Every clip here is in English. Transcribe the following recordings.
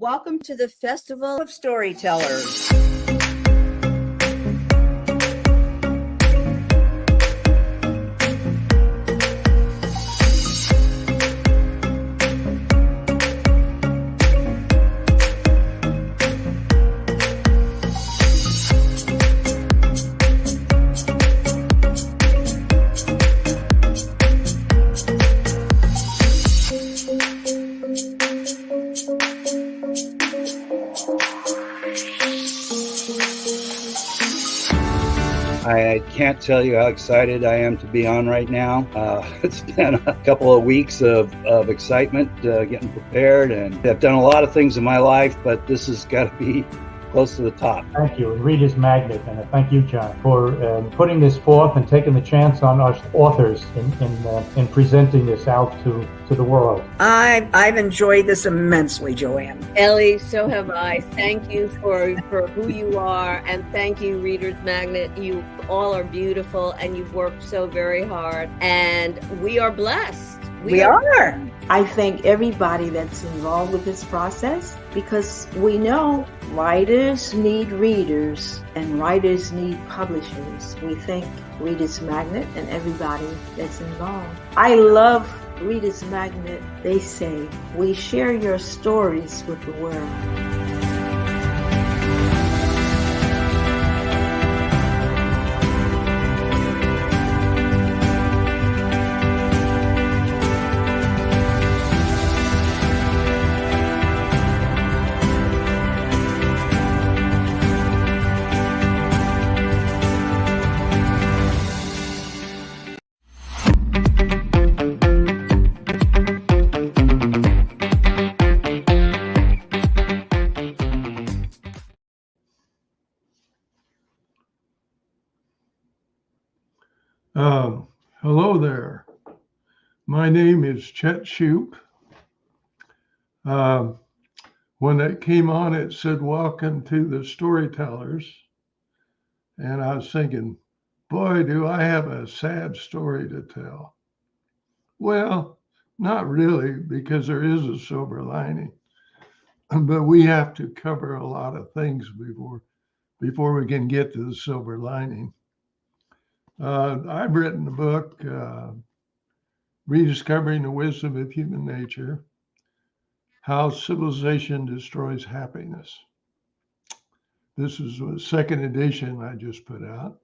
welcome to the Festival of Storytellers. I can't tell you how excited I am to be on right now. It's been a couple of weeks of excitement, getting prepared, and I've done a lot of things in my life, but this has got to be close to the top. Thank you, Reader's Magnet, and thank you, John, for putting this forth and taking the chance on us authors in presenting this out to the world. I've enjoyed this immensely, Joanne. Ellie, so have I. Thank you for who you are, and thank you, Reader's Magnet. You all are beautiful, and you've worked so very hard, and we are blessed. We are. I thank everybody that's involved with this process, because we know writers need readers and writers need publishers. We thank Reader's Magnet and everybody that's involved. I love Reader's Magnet. They say, we share your stories with the world. Hello there. My name is Chet Shupe. When it came on, it said, "Welcome to the Storytellers." And I was thinking, boy, do I have a sad story to tell. Well, not really, because there is a silver lining. But we have to cover a lot of things before we can get to the silver lining. I've written a book, Rediscovering the Wisdom of Human Nature, How Civilization Destroys Happiness. This is the second edition I just put out.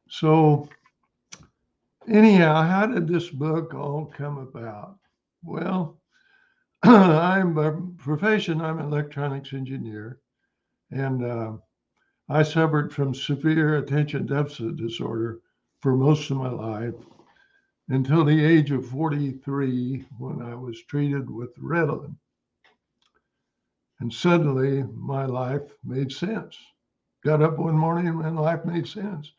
So anyhow, how did this book all come about? Well, I'm by profession, I'm an electronics engineer, and I suffered from severe attention deficit disorder for most of my life until the age of 43, when I was treated with Ritalin. And suddenly my life made sense. Got up one morning and life made sense.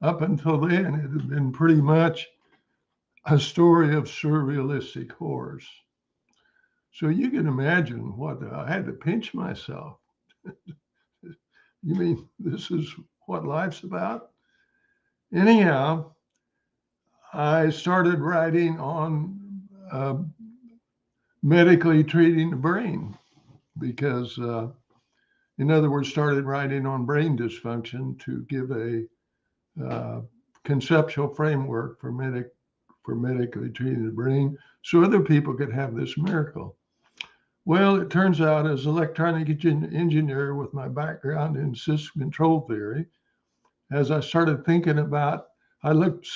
Up until then, it had been pretty much a story of surrealistic horrors. So you can imagine what I had to pinch myself. You mean this is what life's about? Anyhow, I started writing on medically treating the brain, because, in other words, started writing on brain dysfunction to give a conceptual framework for medically treating the brain so other people could have this miracle. Well, it turns out, as an electronic engineer with my background in system control theory, as I started thinking about, I looked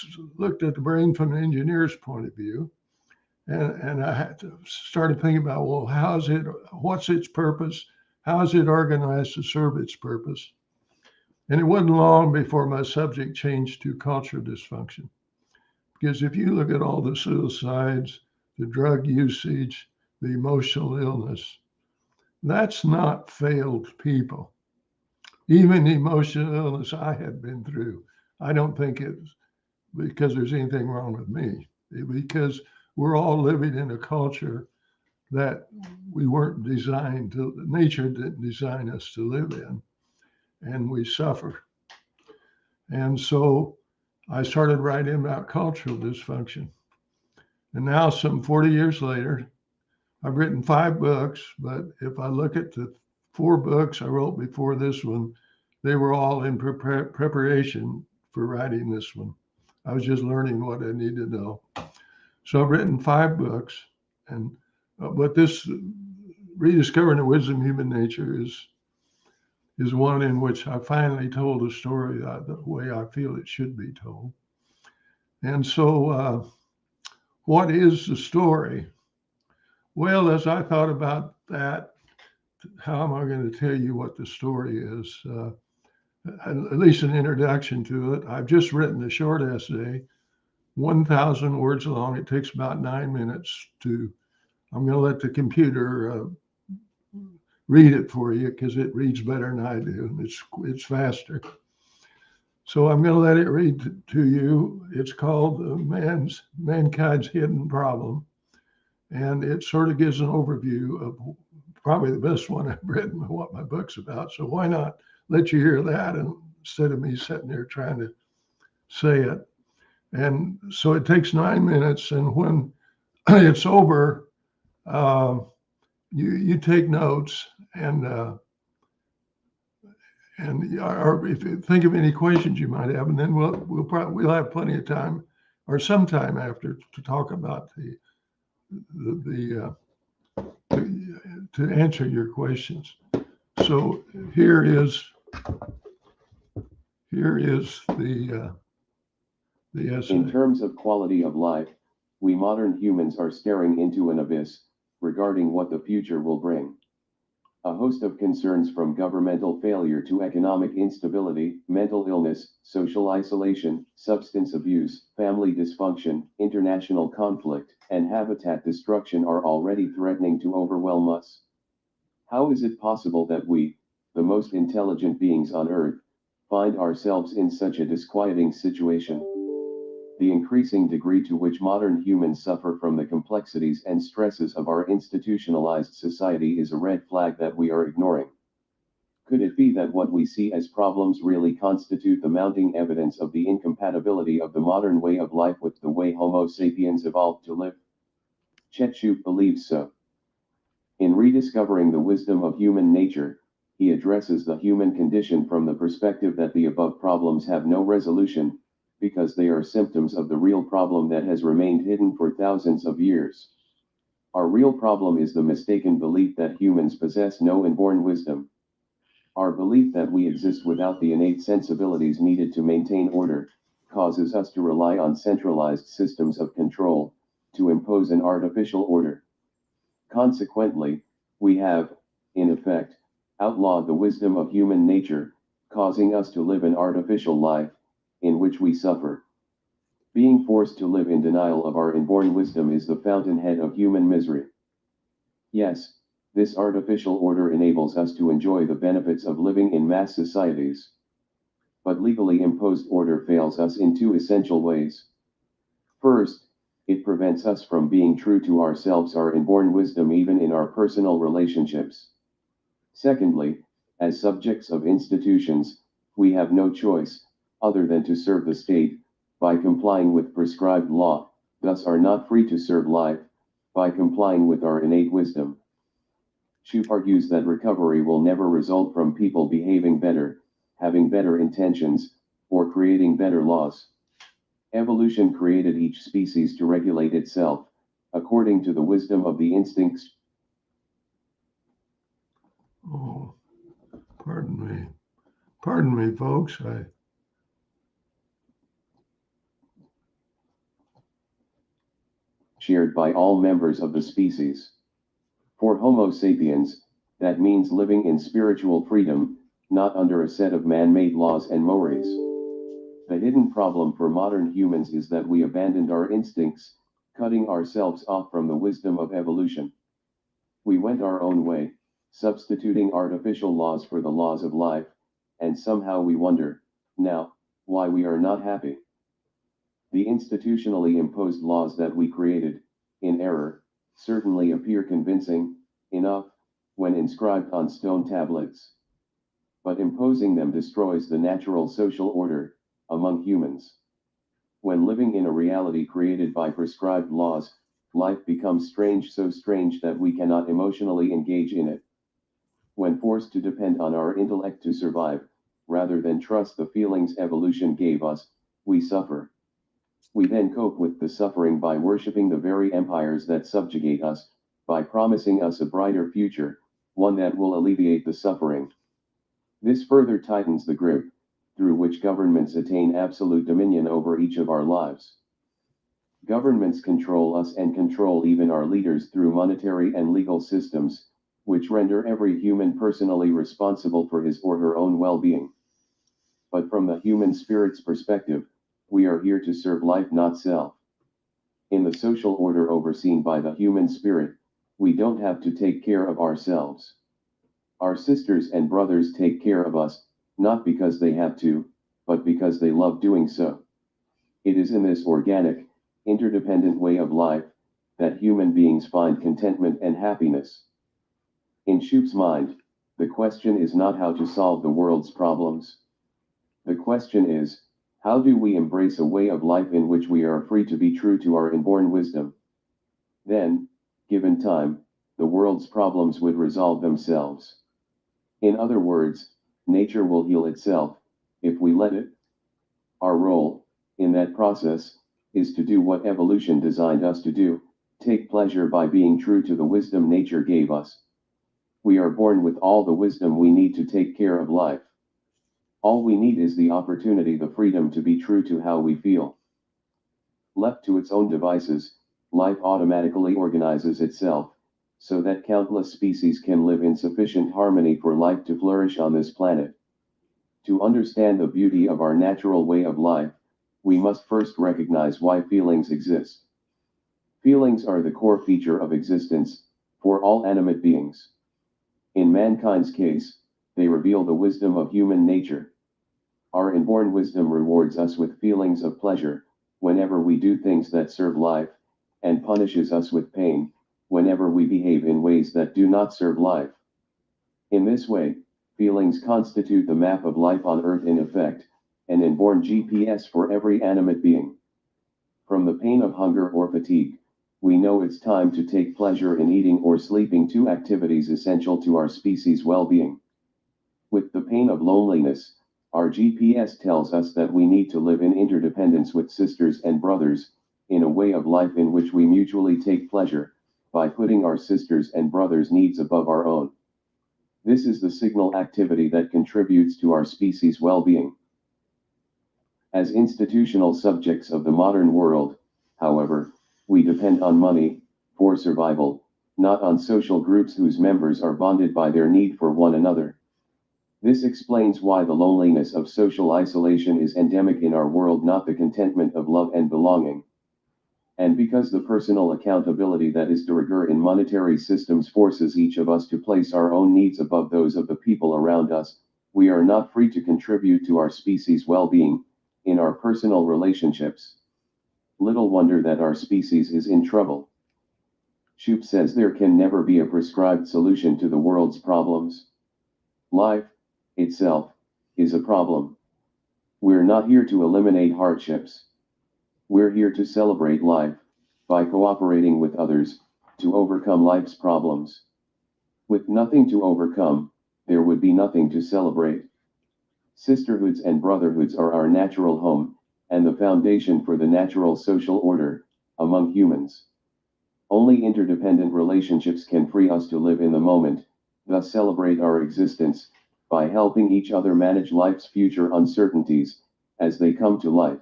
at the brain from an engineer's point of view, and I had to started thinking about, well, what's its purpose? How is it organized to serve its purpose? And it wasn't long before my subject changed to cultural dysfunction. Because if you look at all the suicides, the drug usage, the emotional illness, that's not failed people. Even the emotional illness I have been through, I don't think it's because there's anything wrong with me, because we're all living in a culture that we weren't designed to, nature didn't design us to live in, and we suffer. And so I started writing about cultural dysfunction. And now, some 40 years later, I've written 5 books, but if I look at the 4 books I wrote before this one, they were all in preparation for writing this one. I was just learning what I need to know. So I've written 5 books, and but this Rediscovering the Wisdom of Human Nature is one in which I finally told a story the way I feel it should be told. And so, what is the story? Well, as I thought about that, how am I going to tell you what the story is? At least an introduction to it. I've just written a short essay, 1,000 words long. It takes about 9 minutes to. I'm going to let the computer read it for you because it reads better than I do. It's faster. So I'm going to let it read to you. It's called Mankind's Hidden Problem. And it sort of gives an overview of probably the best one I've written, what my book's about. So why not let you hear that instead of me sitting there trying to say it. And so it takes 9 minutes. And when it's over, you take notes and or if you think of any questions you might have, and then we'll have plenty of time or some time after to talk about to answer your questions. So here is the essay. In terms of quality of life, we modern humans are staring into an abyss regarding what the future will bring. A host of concerns from governmental failure to economic instability, mental illness, social isolation, substance abuse, family dysfunction, international conflict, and habitat destruction are already threatening to overwhelm us. How is it possible that we, the most intelligent beings on Earth, find ourselves in such a disquieting situation? The increasing degree to which modern humans suffer from the complexities and stresses of our institutionalized society is a red flag that we are ignoring. Could it be that what we see as problems really constitute the mounting evidence of the incompatibility of the modern way of life with the way Homo sapiens evolved to live? Chet Shupe believes so. In Rediscovering the Wisdom of Human Nature, he addresses the human condition from the perspective that the above problems have no resolution, because they are symptoms of the real problem that has remained hidden for thousands of years. Our real problem is the mistaken belief that humans possess no inborn wisdom. Our belief that we exist without the innate sensibilities needed to maintain order causes us to rely on centralized systems of control to impose an artificial order. Consequently, we have, in effect, outlawed the wisdom of human nature, causing us to live an artificial life, in which we suffer. Being forced to live in denial of our inborn wisdom is the fountainhead of human misery. Yes, this artificial order enables us to enjoy the benefits of living in mass societies. But legally imposed order fails us in 2 essential ways. First, it prevents us from being true to ourselves, our inborn wisdom, even in our personal relationships. Secondly, as subjects of institutions, we have no choice other than to serve the state, by complying with prescribed law, thus are not free to serve life, by complying with our innate wisdom. Shupe argues that recovery will never result from people behaving better, having better intentions, or creating better laws. Evolution created each species to regulate itself, according to the wisdom of the instincts. Oh, pardon me, folks. Shared by all members of the species. For Homo sapiens, that means living in spiritual freedom, not under a set of man-made laws and mores. The hidden problem for modern humans is that we abandoned our instincts, cutting ourselves off from the wisdom of evolution. We went our own way, substituting artificial laws for the laws of life, and somehow we wonder, now, why we are not happy. The institutionally imposed laws that we created, in error, certainly appear convincing enough when inscribed on stone tablets. But imposing them destroys the natural social order among humans. When living in a reality created by prescribed laws, life becomes strange, so strange that we cannot emotionally engage in it. When forced to depend on our intellect to survive, rather than trust the feelings evolution gave us, we suffer. We then cope with the suffering by worshipping the very empires that subjugate us, by promising us a brighter future, one that will alleviate the suffering. This further tightens the grip, through which governments attain absolute dominion over each of our lives. Governments control us and control even our leaders through monetary and legal systems, which render every human personally responsible for his or her own well-being. But from the human spirit's perspective, we are here to serve life, not self. In the social order overseen by the human spirit, we don't have to take care of ourselves. Our sisters and brothers take care of us, not because they have to, but because they love doing so. It is in this organic, interdependent way of life that human beings find contentment and happiness. In Shupe's mind, the question is not how to solve the world's problems. The question is, how do we embrace a way of life in which we are free to be true to our inborn wisdom? Then, given time, the world's problems would resolve themselves. In other words, nature will heal itself, if we let it. Our role, in that process, is to do what evolution designed us to do, take pleasure by being true to the wisdom nature gave us. We are born with all the wisdom we need to take care of life. All we need is the opportunity, the freedom to be true to how we feel. Left to its own devices, life automatically organizes itself, so that countless species can live in sufficient harmony for life to flourish on this planet. To understand the beauty of our natural way of life, we must first recognize why feelings exist. Feelings are the core feature of existence, for all animate beings. In mankind's case, they reveal the wisdom of human nature. Our inborn wisdom rewards us with feelings of pleasure, whenever we do things that serve life, and punishes us with pain, whenever we behave in ways that do not serve life. In this way, feelings constitute the map of life on Earth, in effect, an inborn GPS for every animate being. From the pain of hunger or fatigue, we know it's time to take pleasure in eating or sleeping, two activities essential to our species' well-being. With the pain of loneliness, our GPS tells us that we need to live in interdependence with sisters and brothers, in a way of life in which we mutually take pleasure, by putting our sisters and brothers' needs above our own. This is the signal activity that contributes to our species' well-being. As institutional subjects of the modern world, however, we depend on money for survival, not on social groups whose members are bonded by their need for one another. This explains why the loneliness of social isolation is endemic in our world, not the contentment of love and belonging. And because the personal accountability that is de rigueur in monetary systems forces each of us to place our own needs above those of the people around us, we are not free to contribute to our species' well-being in our personal relationships. Little wonder that our species is in trouble. Shupe says there can never be a prescribed solution to the world's problems. Life, itself, is a problem. We're not here to eliminate hardships. We're here to celebrate life, by cooperating with others, to overcome life's problems. With nothing to overcome, there would be nothing to celebrate. Sisterhoods and brotherhoods are our natural home, and the foundation for the natural social order among humans. Only interdependent relationships can free us to live in the moment, thus celebrate our existence, by helping each other manage life's future uncertainties, as they come to light.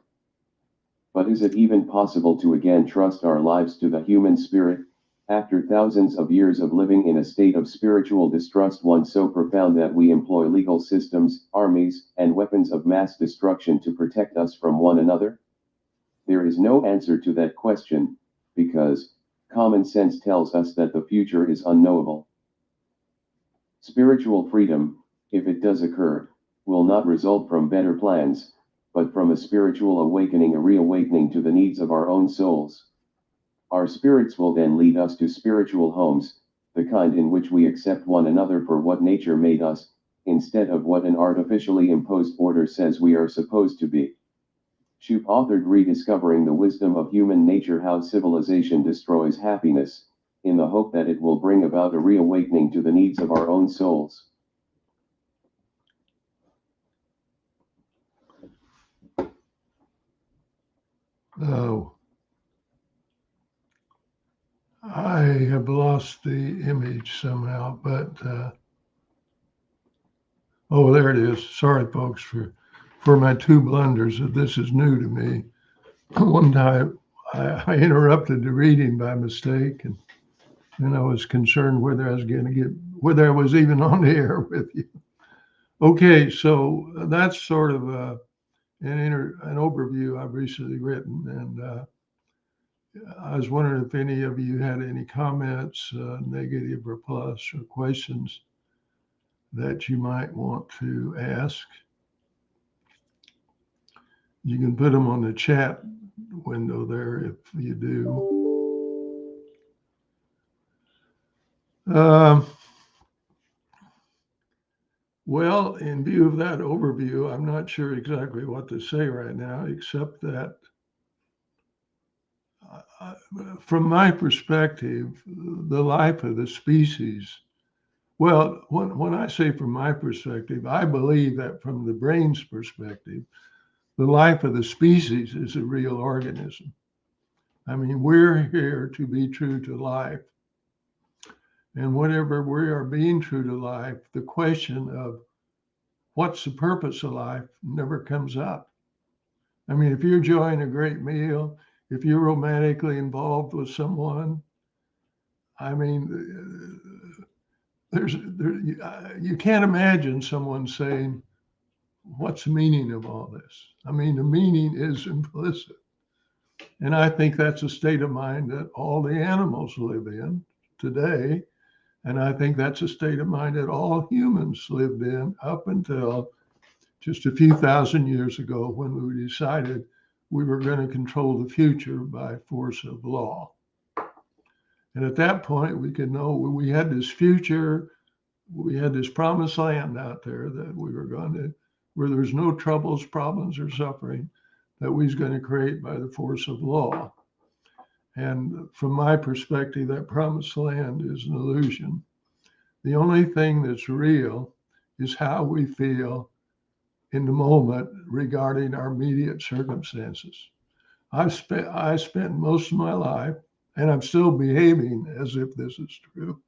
But is it even possible to again trust our lives to the human spirit, after thousands of years of living in a state of spiritual distrust, one so profound that we employ legal systems, armies, and weapons of mass destruction to protect us from one another? There is no answer to that question, because common sense tells us that the future is unknowable. Spiritual freedom, if it does occur, will not result from better plans, but from a spiritual awakening, a reawakening to the needs of our own souls. Our spirits will then lead us to spiritual homes, the kind in which we accept one another for what nature made us, instead of what an artificially imposed order says we are supposed to be. Shupe authored Rediscovering the Wisdom of Human Nature: How Civilization Destroys Happiness, in the hope that it will bring about a reawakening to the needs of our own souls. Oh, I have lost the image somehow, but oh, there it is. Sorry, folks, for my two blunders. This is new to me. One time I interrupted the reading by mistake, and I was concerned whether I was even on the air with you. Okay, so that's sort of an overview I've recently written, and I was wondering if any of you had any comments, negative or plus, or questions that you might want to ask. You can put them on the chat window there if you do. Well, in view of that overview, I'm not sure exactly what to say right now, except that from my perspective, the life of the species, well, when I say from my perspective, I believe that from the brain's perspective, the life of the species is a real organism. I mean, we're here to be true to life. And whenever we are being true to life, the question of what's the purpose of life never comes up. I mean, if you're enjoying a great meal, if you're romantically involved with someone, I mean, you can't imagine someone saying, what's the meaning of all this? I mean, the meaning is implicit. And I think that's a state of mind that all the animals live in today. And I think that's a state of mind that all humans lived in up until just a few thousand years ago, when we decided we were going to control the future by force of law. And at that point, we could know we had this future, we had this promised land out there that we were going to, where there's no troubles, problems, or suffering, that we was going to create by the force of law. And from my perspective, that promised land is an illusion. The only thing that's real is how we feel in the moment regarding our immediate circumstances. I spent most of my life, and I'm still behaving as if this is true.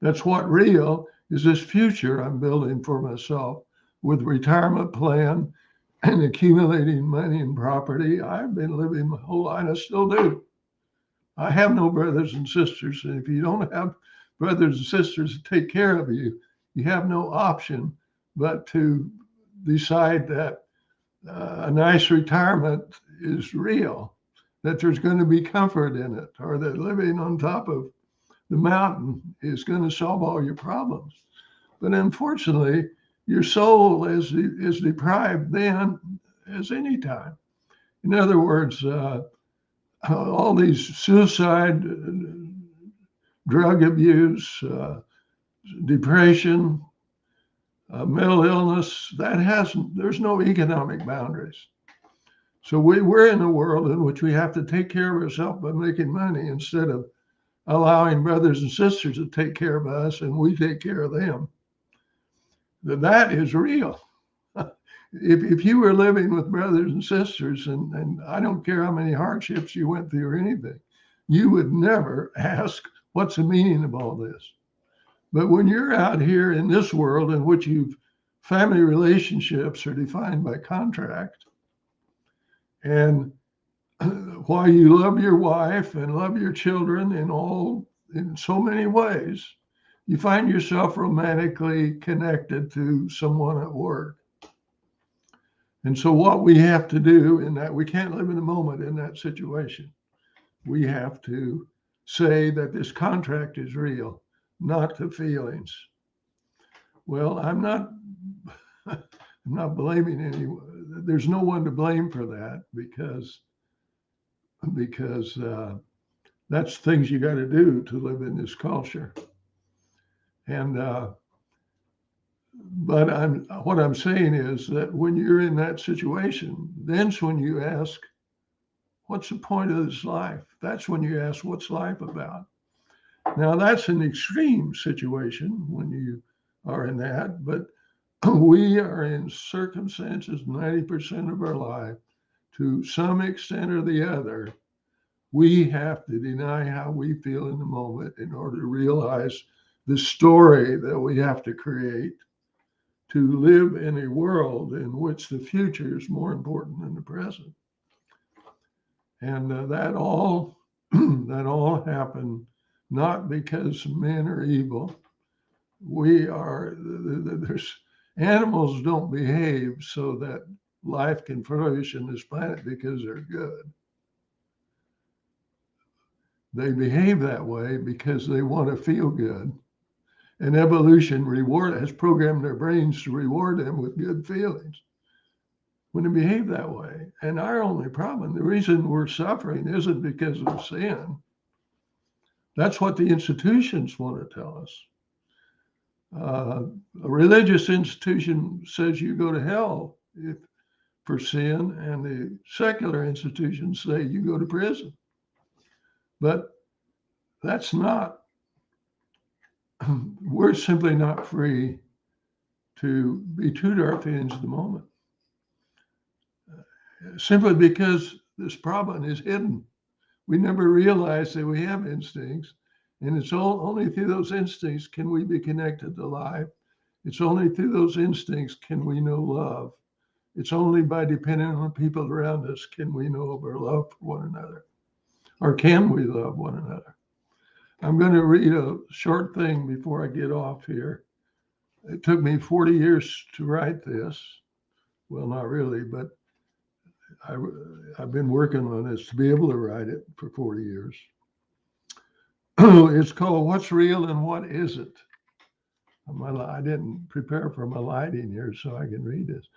That's what real is, this future I'm building for myself with retirement plan and accumulating money and property. I've been living my whole life, and I still do. I have no brothers and sisters, and if you don't have brothers and sisters to take care of you, you have no option but to decide that a nice retirement is real, that there's going to be comfort in it, or that living on top of the mountain is going to solve all your problems. But unfortunately, your soul is deprived then as any time. In other words, all these suicide, drug abuse, depression, mental illness, there's no economic boundaries. So we're in a world in which we have to take care of ourselves by making money, instead of allowing brothers and sisters to take care of us and we take care of them. That is real. If you were living with brothers and sisters, and I don't care how many hardships you went through or anything, you would never ask, what's the meaning of all this? But when you're out here in this world in which family relationships are defined by contract, and while you love your wife and love your children in so many ways, you find yourself romantically connected to someone at work. And so what we have to do in that, we can't live in the moment in that situation. We have to say that this contract is real, not the feelings. Well, I'm not blaming anyone. There's no one to blame for that, because that's things you got to do to live in this culture. And But what I'm saying is that when you're in that situation, then's when you ask, what's the point of this life? That's when you ask, what's life about? Now, that's an extreme situation when you are in that, but we are in circumstances 90% of our life, to some extent or the other, we have to deny how we feel in the moment in order to realize the story that we have to create to live in a world in which the future is more important than the present. And that all happened not because men are evil. There's animals don't behave so that life can flourish in this planet because they're good. They behave that way because they want to feel good. And evolution has programmed their brains to reward them with good feelings when they behave that way. And our only problem, the reason we're suffering isn't because of sin. That's what the institutions want to tell us. A religious institution says you go to hell for sin, and the secular institutions say you go to prison. But that's not, we're simply not free to be true to our feelings at the moment. Simply because this problem is hidden. We never realize that we have instincts, and it's only through those instincts can we be connected to life. It's only through those instincts can we know love. It's only by depending on people around us can we know of our love for one another, or can we love one another. I'm going to read a short thing before I get off here. It took me 40 years to write this. Well, not really, but I've been working on this to be able to write it for 40 years. It's called What's Real and What Isn't. I didn't prepare for my lighting here so I can read this.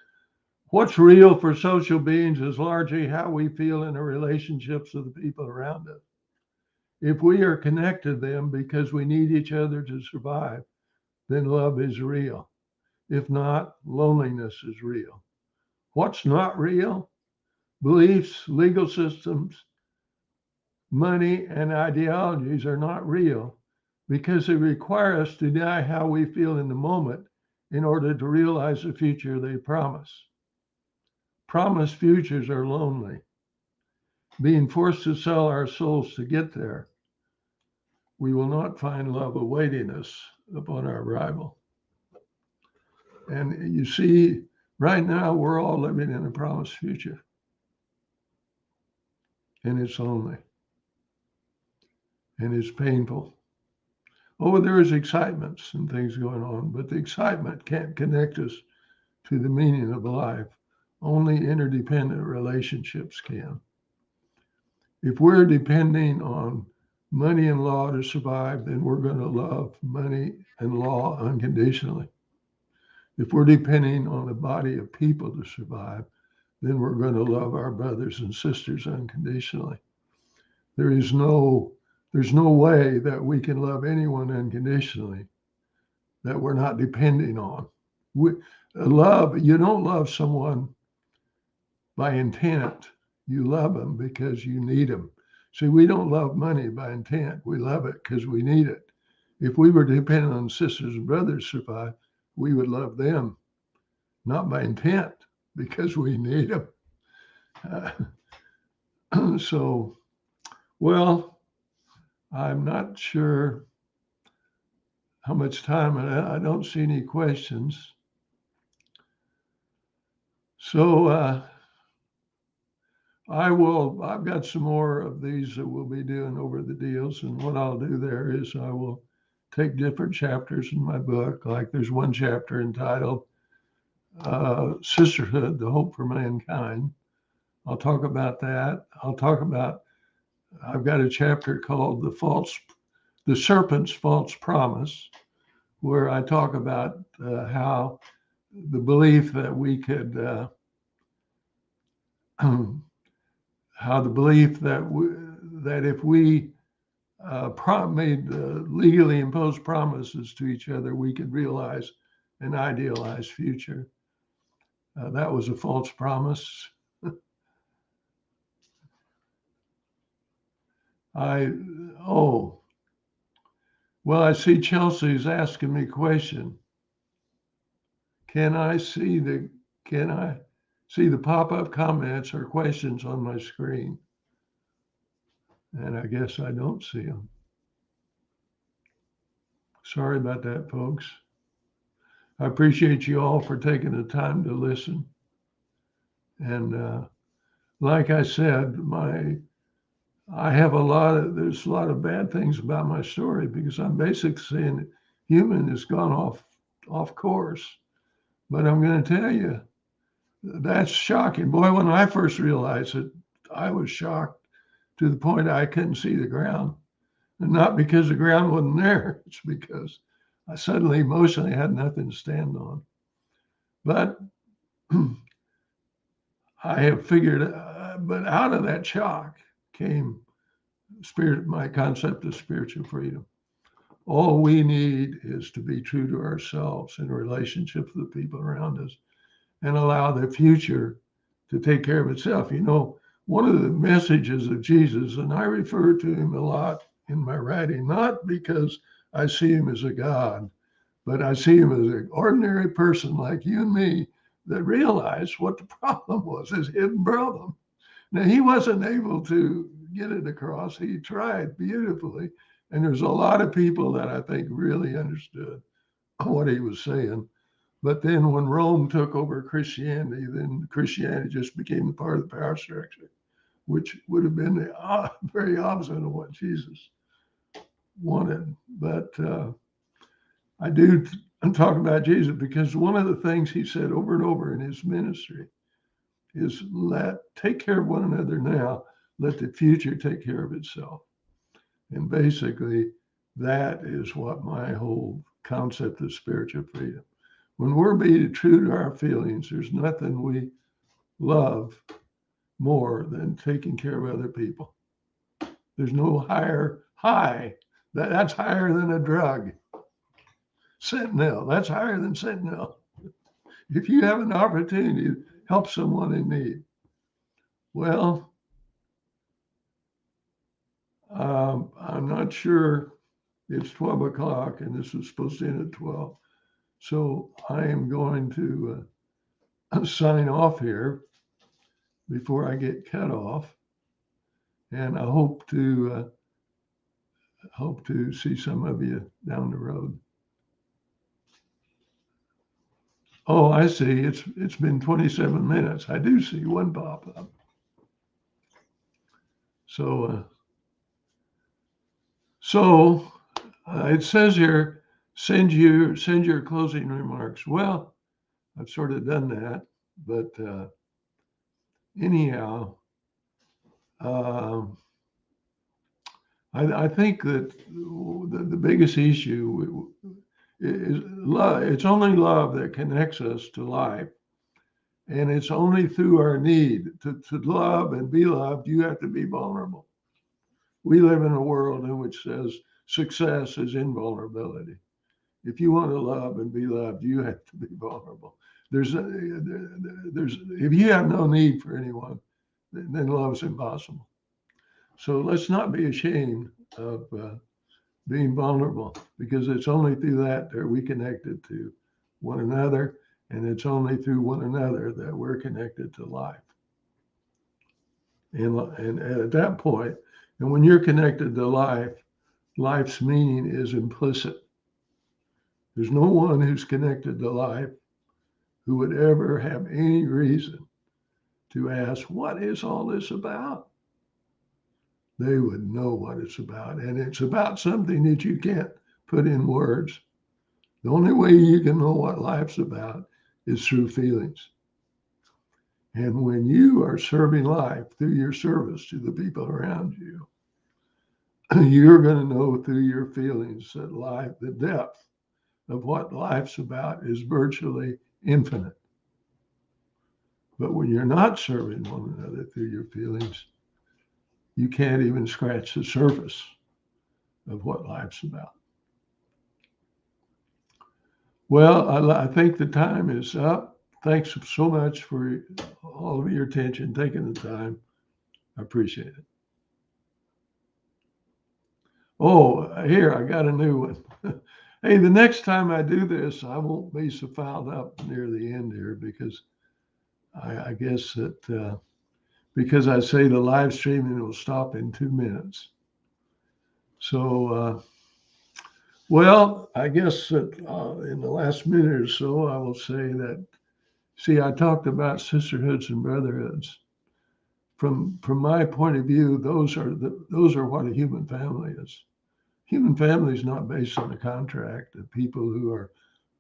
What's real for social beings is largely how we feel in our relationships with the people around us. If we are connected to them because we need each other to survive, then love is real. If not, loneliness is real. What's not real? Beliefs, legal systems, money, and ideologies are not real because they require us to deny how we feel in the moment in order to realize the future they promise. Promised futures are lonely. Being forced to sell our souls to get there, we will not find love awaiting us upon our arrival. And you see, right now, we're all living in a promised future. And it's lonely. And it's painful. Oh, there is excitements and things going on, but the excitement can't connect us to the meaning of life. Only interdependent relationships can. If we're depending on money and law to survive, then we're going to love money and law unconditionally. If we're depending on a body of people to survive, then we're going to love our brothers and sisters unconditionally. There's no way that we can love anyone unconditionally that we're not depending on. You don't love someone by intent. You love them because you need them. See, we don't love money by intent. We love it because we need it. If we were dependent on sisters and brothers to survive, we would love them, not by intent, because we need them. Well, I'm not sure how much time, and I don't see any questions. So I've got some more of these that we'll be doing over the deals. And what I'll do there is I will take different chapters in my book. Like there's one chapter entitled Sisterhood, the Hope for Mankind. I'll talk about that. I've got a chapter called The Serpent's False Promise, where I talk about how the belief that we could, that if we made legally imposed promises to each other, we could realize an idealized future. That was a false promise. Well, I see Chelsea's asking me a question. Can I see the pop-up comments or questions on my screen? And I guess I don't see them. Sorry about that, folks. I appreciate you all for taking the time to listen. And like I said, there's a lot of bad things about my story because I'm basically saying human has gone off course. But I'm going to tell you, that's shocking. Boy, when I first realized it, I was shocked to the point I couldn't see the ground. And not because the ground wasn't there, it's because I suddenly emotionally had nothing to stand on. But I have figured, but out of that shock came my concept of spiritual freedom. All we need is to be true to ourselves in relationship with the people around us and allow the future to take care of itself. You know, one of the messages of Jesus, and I refer to him a lot in my writing, not because I see him as a God, but I see him as an ordinary person like you and me that realized what the problem was, his hidden problem. Now, he wasn't able to get it across. He tried beautifully. And there's a lot of people that I think really understood what he was saying. But then when Rome took over Christianity, then Christianity just became a part of the power structure, which would have been the very opposite of what Jesus wanted. But I do talk about Jesus because one of the things he said over and over in his ministry is take care of one another now, let the future take care of itself. And basically, that is what my whole concept of spiritual freedom. When we're being true to our feelings, there's nothing we love more than taking care of other people. There's no higher high. That's higher than a drug. Fentanyl, that's higher than fentanyl. If you have an opportunity to help someone in need, well, I'm not sure. It's 12 o'clock and this was supposed to end at 12. So I am going to sign off here before I get cut off. And I hope to see some of you down the road. Oh, I see. It's been 27 minutes. I do see one pop up. So it says here, send your closing remarks. Well, I've sort of done that, but anyhow, I think that the biggest issue is love. It's only love that connects us to life. And it's only through our need to love and be loved, you have to be vulnerable. We live in a world in which says success is invulnerability. If you want to love and be loved, you have to be vulnerable. If you have no need for anyone, then love's impossible. So let's not be ashamed of being vulnerable, because it's only through that we connected to one another, and it's only through one another that we're connected to life. And at that point, and when you're connected to life, life's meaning is implicit. There's no one who's connected to life who would ever have any reason to ask, what is all this about? They would know what it's about. And it's about something that you can't put in words. The only way you can know what life's about is through feelings. And when you are serving life through your service to the people around you, you're going to know through your feelings that life, the depth of what life's about is virtually infinite. But when you're not serving one another through your feelings, you can't even scratch the surface of what life's about. Well, I think the time is up. Thanks so much for all of your attention, taking the time. I appreciate it. Oh, here, I got a new one. Hey, the next time I do this, I won't be so fouled up near the end here because I guess that because I say the live streaming will stop in 2 minutes. So, well, I guess that in the last minute or so, I will say that, see, I talked about sisterhoods and brotherhoods. From my point of view, those are what a human family is. Human family is not based on a contract of people who are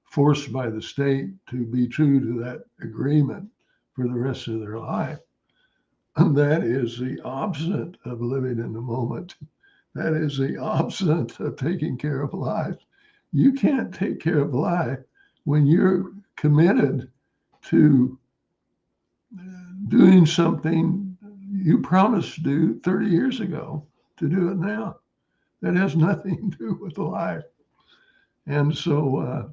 forced by the state to be true to that agreement for the rest of their life. And that is the opposite of living in the moment. That is the opposite of taking care of life. You can't take care of life when you're committed to doing something you promised to do 30 years ago to do it now. That has nothing to do with life. And so,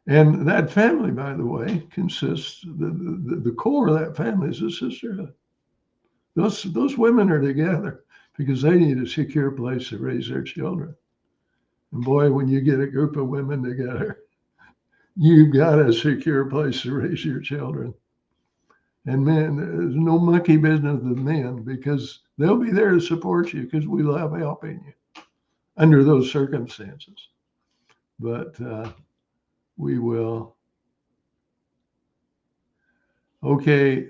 and that family, by the way, consists, the core of that family is a sisterhood. Those women are together because they need a secure place to raise their children. And boy, when you get a group of women together, you've got a secure place to raise your children. And men, there's no monkey business with men because they'll be there to support you because we love helping you under those circumstances. But we will. Okay.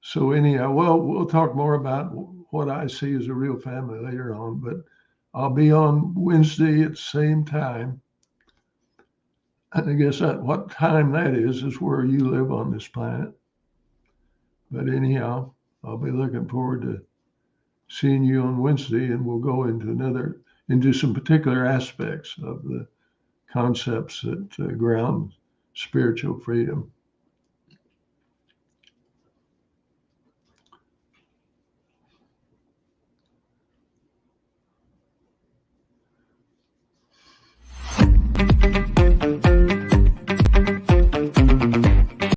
So anyhow, well, we'll talk more about what I see as a real family later on, but I'll be on Wednesday at the same time. And I guess what time that is where you live on this planet. But anyhow, I'll be looking forward to seeing you on Wednesday, and we'll go into some particular aspects of the concepts that ground spiritual freedom.